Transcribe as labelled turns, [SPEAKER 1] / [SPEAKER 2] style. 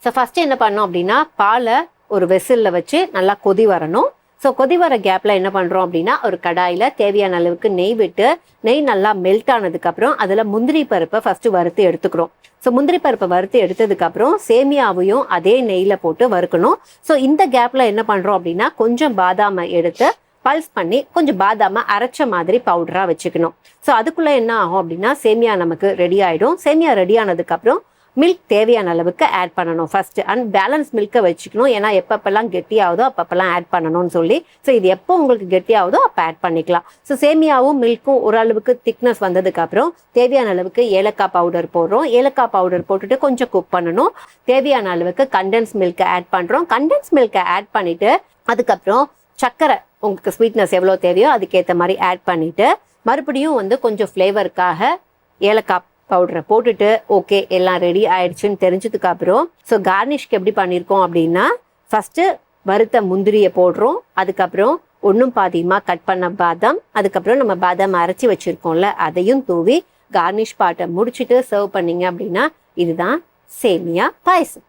[SPEAKER 1] So first என்ன பண்ணோம் அப்படின்னா பாலை ஒரு வெசலில் வச்சு நல்லா கொதி வரணும். ஸோ கொதி வர கேப்பில் என்ன பண்ணுறோம் அப்படின்னா ஒரு கடாயில் தேவையான அளவுக்கு நெய் விட்டு நெய் நல்லா மெல்ட் ஆனதுக்கப்புறம் அதில் முந்திரி பருப்பை ஃபஸ்ட்டு வறுத்து எடுத்துக்கிறோம். ஸோ முந்திரி பருப்பை வறுத்து எடுத்ததுக்கப்புறம் சேமியாவையும் அதே நெய்யில் போட்டு வறுக்கணும். ஸோ இந்த கேப்பில் என்ன பண்ணுறோம் அப்படின்னா கொஞ்சம் பாதாமை எடுத்து பல்ஸ் பண்ணி கொஞ்சம் பாதாமை அரைச்ச மாதிரி பவுடராக வச்சுக்கணும். ஸோ அதுக்குள்ளே என்ன ஆகும் அப்படின்னா சேமியா நமக்கு ரெடி ஆகிடும். சேமியா ரெடி ஆனதுக்கப்புறம் மில்க் தேவையான அளவுக்கு ஆட் பண்ணணும் ஃபர்ஸ்ட். அண்ட் பேலன்ஸ் மில்கை வச்சுக்கணும். ஏன்னா எப்பப்பெல்லாம் கெட்டியாகுதோ அப்பப்பெல்லாம் ஆட் பண்ணணும்னு சொல்லி. ஸோ இது எப்போ உங்களுக்கு கெட்டியாகுதோ அப்போ ஆட் பண்ணிக்கலாம். ஸோ சேமியாவும் மில்க்கும் ஓரளவுக்கு திக்னஸ் வந்ததுக்கப்புறம் தேவையான அளவுக்கு ஏலக்காய் பவுடர் போடுறோம். ஏலக்காய் பவுடர் போட்டுட்டு கொஞ்சம் குக் பண்ணணும். தேவையான அளவுக்கு கண்டென்ஸ் மில்கை ஆட் பண்ணுறோம். கண்டென்ஸ் மில்கை ஆட் பண்ணிவிட்டு அதுக்கப்புறம் சர்க்கரை உங்களுக்கு ஸ்வீட்னஸ் எவ்வளோ தேவையோ அதுக்கேற்ற மாதிரி ஆட் பண்ணிவிட்டு மறுபடியும் கொஞ்சம் ஃப்ளேவருக்காக ஏலக்காய் பவுடரை போட்டுட்டு ஓகே எல்லாம் ரெடி ஆயிடுச்சுன்னு தெரிஞ்சதுக்கு அப்புறம் ஸோ கார்னிஷ்க்கு எப்படி பண்ணியிருக்கோம் அப்படின்னா ஃபஸ்ட்டு வறுத்த முந்திரியை போடுறோம். அதுக்கப்புறம் ஒன்றும் பாதியமாக கட் பண்ண பாதாம், அதுக்கப்புறம் நம்ம பாதாம் அரைச்சி வச்சுருக்கோம்ல அதையும் தூவி கார்னிஷ் பார்ட்டை முடிச்சுட்டு சர்வ் பண்ணிங்க அப்படின்னா இதுதான் சேமியா பாயசம்.